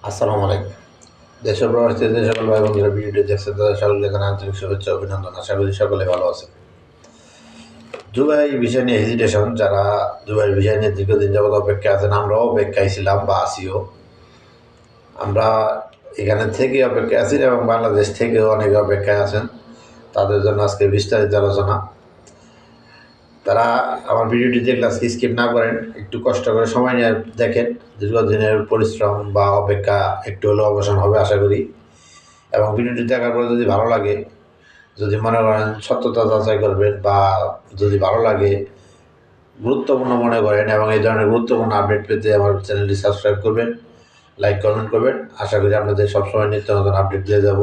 আসসালামু আলাইকুম। দেশের প্রবাসী যে সকল ভাই বন্ধুরা ভিডিওটি দেখছেন তাদের সকলকে এখানে আন্তরিক শুভেচ্ছা অভিনন্দন। আশা করি সকলে ভালো আছেন। দুবাই ভিসা নিয়ে হেজিটেশন, যারা দুবাই ভিসা নিয়ে দীর্ঘদিন যাবত অপেক্ষা আছেন, আমরাও অপেক্ষায় ছিলাম বা আসিও। আমরা এখানে থেকে অপেক্ষায় আছি এবং বাংলাদেশ থেকেও অনেকে অপেক্ষায় আছেন। তাদের জন্য আজকে বিস্তারিত আলোচনা। তারা আমার ভিডিওটি দেখলে আজকে স্কিপ না করেন, একটু কষ্ট করে সময় নিয়ে দেখেন। দীর্ঘদিনের পরিশ্রম বা অপেক্ষা একটু হলেও অবসান হবে আশা করি। এবং ভিডিওটি দেখার পরে যদি ভালো লাগে, যদি মনে করেন সত্যতা যাচাই করবেন, বা যদি ভালো লাগে গুরুত্বপূর্ণ মনে করেন এবং এই ধরনের গুরুত্বপূর্ণ আপডেট পেতে আমার চ্যানেলটি সাবস্ক্রাইব করবেন, লাইক কমেন্ট করবেন। আশা করি আপনাদের সবসময় নিত্য নতুন আপডেট দিয়ে যাব।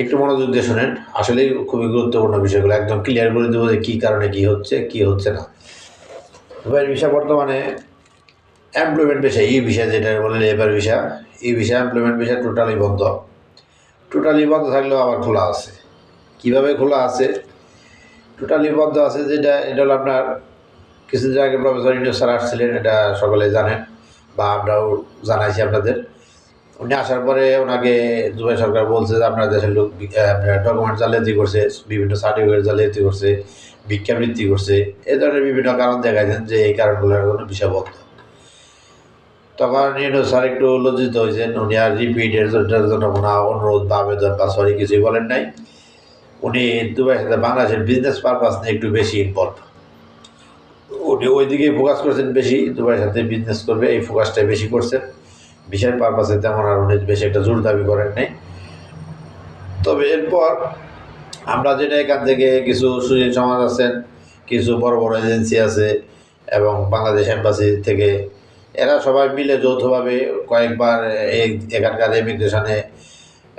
একটু মনোযোগ দিয়ে শোনেন, আসলেই খুবই গুরুত্বপূর্ণ বিষয়গুলো একদম ক্লিয়ার করে দেবো যে কী কারণে কী হচ্ছে কী হচ্ছে না। দুবাইয়ের ভিসা বর্তমানে এমপ্লয়মেন্ট ভিসা, এই ভিসা যেটা বলে লেবার ভিসা, এই ভিসা এমপ্লয়মেন্ট ভিসা টোটালি বন্ধ। টোটালি বন্ধ থাকলেও আবার খোলা আছে। কীভাবে খোলা আছে? টোটালি বন্ধ আছে যেটা, এটা হলো আপনার কিছুদিন আগে প্রফেসর ইউনূস স্যার আসছিলেন, এটা সকলে জানেন বা আমরাও জানাইছি আপনাদের। উনি আসার পরে ওনাকে দুবাই সরকার বলছে যে আপনার দেশের লোক ডকুমেন্ট জালিয়াতি করছে, বিভিন্ন সার্টিফিকেট জালিয়াতি করছে, ভিক্ষাবৃত্তি করছে, এ ধরনের বিভিন্ন কারণ দেখাইছেন যে এই কারণগুলোর কোনো বিষয় বন্ধ। তখন ইউনূস স্যার একটু লজ্জিত হয়েছেন। উনি আর রিপিটের জন্য কোনো অনুরোধ বা আবেদন বা সরি কিছুই বলেন নাই। উনি দুবাইয়ের সাথে বাংলাদেশের বিজনেস পারপাস নিয়ে একটু বেশি ইনভলভ। উনি ওই দিকেই ফোকাস করছেন বেশি, দুবাইয়ের সাথে বিজনেস করবে এই ফোকাসটাই বেশি করছেন। বিশেষ পারপাসে তেমন আর উনি বেশি একটা জোর দাবি করেন নাই। তবে এরপর আমরা যেটা এখান থেকে কিছু সুশীল সমাজ আছেন, কিছু বড় বড় এজেন্সি আছে এবং বাংলাদেশ এম্বাসি থেকে, এরা সবাই মিলে যৌথভাবে কয়েকবার এখানকার ইমিগ্রেশনে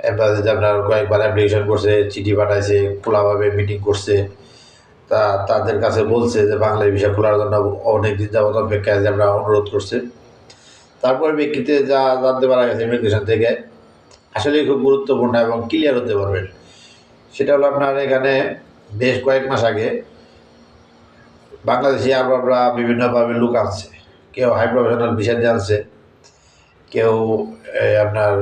এম্বাসিতে আপনার কয়েকবার অ্যাপ্লিকেশন করছে, চিঠি পাঠাইছে, খোলাভাবে মিটিং করছে। তাদের কাছে বলছে যে বাংলা ভিসা খোলার জন্য অনেক দিন যাবত অপেক্ষায় যে আমরা অনুরোধ করছি। তারপরে ব্যক্তিতে যা জানতে পারা গেছে ইমিগ্রেশন থেকে, আসলেই খুব গুরুত্বপূর্ণ এবং ক্লিয়ার হতে পারবেন। সেটা হলো আপনার এখানে বেশ কয়েক মাস আগে বাংলাদেশি আরবরা বিভিন্নভাবে লোক আনছে। কেউ হাই প্রফেশনাল ভিসা দিয়ে আনছে, কেউ আপনার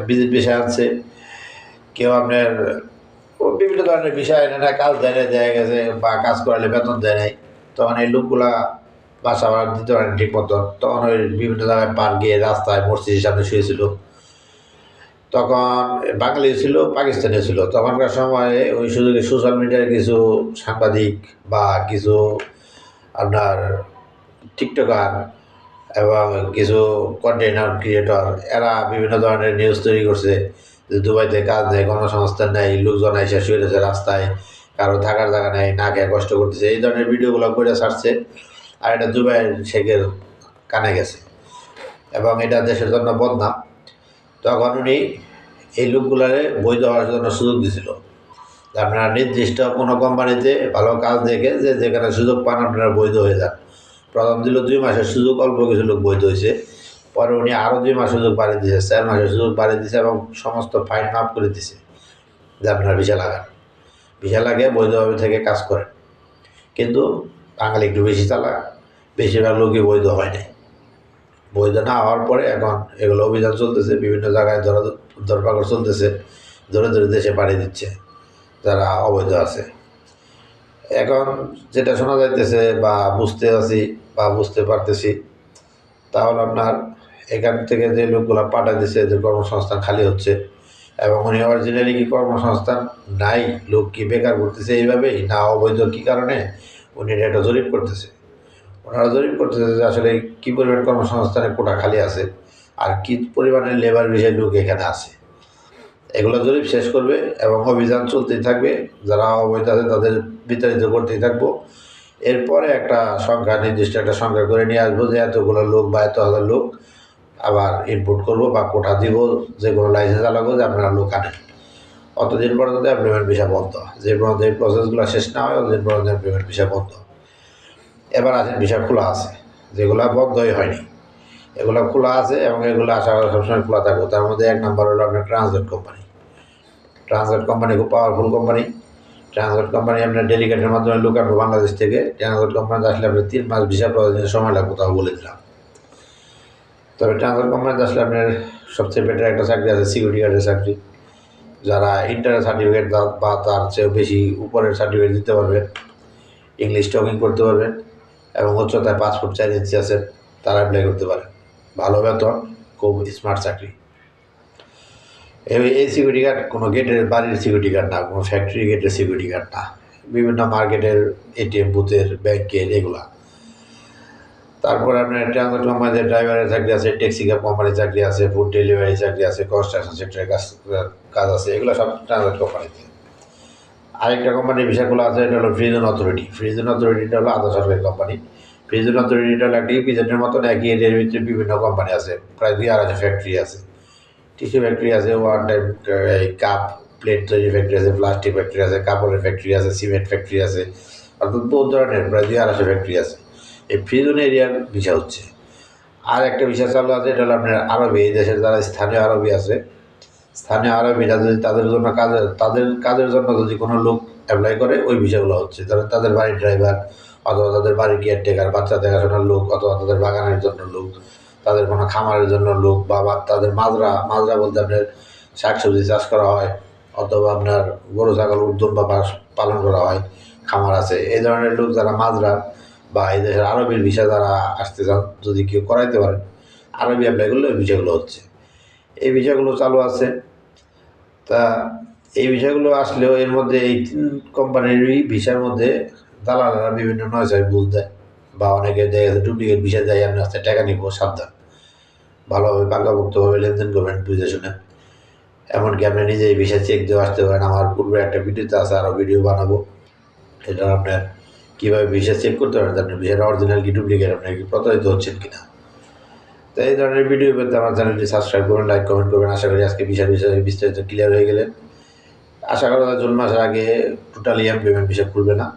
ভিজিট ভিসা আনছে, কেউ আপনার বিভিন্ন ধরনের বিষয় এনে কাজ দেয় না, দেয়া গেছে বা কাজ করালে বেতন দেয় নাই। তখন এই লোকগুলা বাসা ভাড়া দিতে পারেন ঠিক মতন, তখন ওই বিভিন্ন জায়গায় পার্কে, রাস্তায়, মসজিদের সামনে শুয়েছিল। তখন বাঙালি ছিল, পাকিস্তানি ছিল। তখনকার সময়ে ওই সুযোগে সোশ্যাল মিডিয়ায় কিছু সাংবাদিক বা কিছু আপনার টিকটকার এবং কিছু কন্টেন্ট ক্রিয়েটর, এরা বিভিন্ন ধরনের নিউজ তৈরি করছে যে দুবাইতে কাজ নেই, কর্মসংস্থান নেই, লোকজন এসে শুয়ে রয়েছে রাস্তায়, কারো থাকার জায়গা নেই, না খেয়ে কষ্ট করতেছে, এই ধরনের ভিডিওগুলো করে ছাড়ছে। আর এটা দুবাইয়ের শেখের কানে গেছে এবং এটা দেশের জন্য বদনাম। তখন উনি এই লোকগুলারে বৈধ হওয়ার জন্য সুযোগ দিছিল। আপনারা নির্দিষ্ট কোনো কোম্পানিতে ভালো কাজ দেখে যে যেখানে সুযোগ পান আপনারা বৈধ হয়ে যান। প্রথম দিল 2 মাসের সুযোগ, অল্প কিছু লোক বৈধ হয়েছে। পরে উনি আরও 2 মাস সুযোগ বাড়িয়ে দিয়েছে, 4 মাসের সুযোগ বাড়িয়ে দিয়েছে এবং সমস্ত ফাইন মাফ করে দিছে যে আপনারা ভিসা লাগান, ভিসা লাগিয়ে বৈধভাবে থেকে কাজ করেন। কিন্তু বাঙালি একটু বেশি চালাক, বেশিরভাগ লোকই বৈধ হয় নাই। বৈধ না হওয়ার পরে এখন এগুলো অভিযান চলতেছে, বিভিন্ন জায়গায় ধরপাকড় চলতেছে, ধরে ধরে দেশে পাঠিয়ে দিচ্ছে যারা অবৈধ আছে। এখন যেটা শোনা যাইতেছে বা বুঝতে আছি বা বুঝতে পারতেছি, তাহলে আপনার এখান থেকে যে লোকগুলো পাঠিয়ে দিচ্ছে, যে কর্মসংস্থান খালি হচ্ছে এবং উনি অরিজিনালি কি কর্মসংস্থান নাই, লোক কি বেকার করতেছে এইভাবেই, না অবৈধ কী কারণে, উনি এটা জরিপ করতেছে। ওনারা জরিপ করতেছে যে আসলে কী পরিমাণ কর্মসংস্থানের কোটা খালি আছে আর কী পরিমাণের লেবার বিষয় লোক এখানে আছে। এগুলো জরিপ শেষ করবে এবং অভিযান চলতেই থাকবে, যারা অবৈধ আছে তাদের বিতাড়িত করতেই থাকবো। এরপরে একটা সংখ্যা, নির্দিষ্ট একটা সংখ্যা করে নিয়ে আসবো যে এতগুলো লোক বা এত হাজার লোক আবার ইনপুট করবো বা কোটা দিব, যে কোনো লাইসেন্স আলাগো যে আপনারা লোক আনেন। অতদিন পর্যন্ত এমপ্লয়মেন্ট ভিসা বন্ধ, যে পর্যন্ত এই প্রসেসগুলো শেষ না হয় অতদিন পর্যন্ত এমপ্লয়মেন্ট ভিসা বন্ধ। এবার আসেন ভিসা খোলা আছে, যেগুলো বন্ধই হয়নি এগুলো খোলা আছে এবং এগুলো আশা করা সবসময় খোলা থাকবে। তার মধ্যে 1 নম্বর হলো আপনার ট্রান্সলেট কোম্পানি। ট্রান্সলেট কোম্পানি খুব পাওয়ারফুল কোম্পানি। ট্রান্সলেট কোম্পানি আপনার ডেলিগেটের মাধ্যমে লোক আসবে বাংলাদেশ থেকে। ট্রান্সলেট কোম্পানিতে আসলে আপনার 3 মাস ভিসা প্রসেসিংয়ের সময় লাগবে, তাও বলে দিলাম। তবে ট্রান্সফার কোম্পানিতে আসলে আপনার সবচেয়ে বেটার একটা চাকরি আছে সিকিউরিটি গার্ডের চাকরি। যারা ইন্টার সার্টিফিকেট বা তার চেয়েও বেশি উপরের সার্টিফিকেট দিতে পারবেন, ইংলিশ টকিং করতে পারবেন এবং উচ্চতায় 5 ফুট 4 ইঞ্চি আছেন, তারা অ্যাপ্লাই করতে পারেন। ভালো বেতন, খুব স্মার্ট চাকরি। এই সিকিউরিটি গার্ড কোনো গেটের বাড়ির সিকিউরিটি গার্ড না, কোনো ফ্যাক্টরি গেটের সিকিউরিটি গার্ড না, বিভিন্ন মার্কেটের এটিএম বুথের, ব্যাংকের, এগুলা। তারপরে আপনার ট্রান্সপোর্ট কোম্পানিতে ড্রাইভারের চাকরি আছে, ট্যাক্সি ক্যাব কোম্পানির চাকরি আছে, ফুড ডেলিভারি চাকরি আছে, কনস্ট্রাকশন সেক্টরের কাজ আছে, এগুলো সব ট্রান্সপোর্ট কোম্পানিতে। আরেকটা কোম্পানির বিষয়গুলো আছে, এটা হলো free zone authority. Free zone অথরিটিটা হলো আধা সরকারি কোম্পানি। ফ্রি জোন অথরিটিটা হলো একটা ইপিজেডের মতন, একই এরিয়ার ভিতরে বিভিন্ন কোম্পানি আছে, প্রায় 2-2.5 ফ্যাক্টরি আছে। টিস্যু ফ্যাক্টরি আছে, ওয়ান টাইম কাপ প্লেট তৈরি ফ্যাক্টরি আছে, প্লাস্টিক ফ্যাক্টরি আছে, কাপড়ের ফ্যাক্টরি আছে, সিমেন্ট ফ্যাক্টরি আছে, অর্থাৎ বহু ধরনের প্রায় 2-2.5 ফ্যাক্টরি আছে। এই ফ্রি জোন এরিয়ার বিষয় হচ্ছে। আর একটা বিষয় চালু আছে, এটা হলো আপনার আরবি। এই দেশের যারা স্থানীয় আরবি আছে, স্থানীয় আরবিরা যদি তাদের জন্য কাজের জন্য যদি কোনো লোক অ্যাপ্লাই করে, ওই বিষয়গুলো হচ্ছে ধরেন তাদের বাড়ির ড্রাইভার, অথবা তাদের বাড়ির কেয়ারটেকার, বাচ্চা দেখাশোনার লোক, অথবা তাদের বাগানের জন্য লোক, তাদের কোনো খামারের জন্য লোক, বা তাদের মাজরা বলতে আপনার শাকসবজি চাষ করা হয়, অথবা আপনার গরু ছাগল উদ্যম বা পালন করা হয়, খামার আছে, এই ধরনের লোক যারা মাজরা বা এই দেশের আরবির বিষয় যারা আসতে চান, যদি কেউ করাইতে পারেন, আরবি অ্যাপ্লাই করলে ওই বিষয়গুলো হচ্ছে। এই বিষয়গুলো চালু আছে। তা এই বিষয়গুলো আসলেও এর মধ্যে এই 3 কোম্পানিরই ভিসার মধ্যে দালালেরা বিভিন্ন নয়ছয় বুঝ দেয়, বা অনেকে দেখা গেছে ডুপ্লিকেট ভিসা দেয়, আপনার কাছে টাকা নিব, সাবধান। ভালোভাবে পাকাপোক্তভাবে লেনদেন করবেন বুঝে শুনে। এমনকি আপনি নিজেই ভিসা চেক দিয়ে আসতে পারেন। আমার পূর্বে একটা ভিডিওতে আছে, আরও ভিডিও বানাবো, এটা আপনার কীভাবে ভিসা চেক করতে পারেন, আপনার ভিসার অরিজিনাল কি ডুপ্লিকেট, আপনার কি প্রতারিত হচ্ছেন কিনা। তো এই ধরনের ভিডিও পেতে আমার চ্যানেলটি সাবস্ক্রাইব করবেন, লাইক কমেন্ট করবেন। আশা করি আজকে বিষয় বিস্তারিত ক্লিয়ার হয়ে গেলেন। আশা করা যায় জুন মাসের আগে টোটালি এমপ্লয়মেন্ট বিষয় খুলবে না।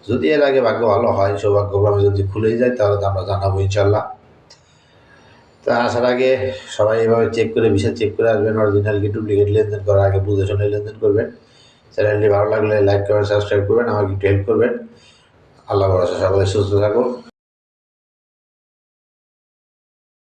যদি এর আগে ভাগ্য ভালো হয়, সৌভাগ্যক্রমে যদি খুলেই যায়, তাহলে তো আমরা জানাবো ইনশাল্লাহ। তা আসার আগে সবাই এভাবে চেক করে বিষয় চেক করে আসবেন। অরিজিনাল কি ডুপ্লিকেট লেনদেন করার আগে বুঝে শুনে লেনদেন করবেন। চ্যানেলটি ভালো লাগলে লাইক কমেন্ট সাবস্ক্রাইব করবেন, আমাকে একটু হেল্প করবেন। আল্লাহ ভরসা, সকলে সুস্থ থাকুন।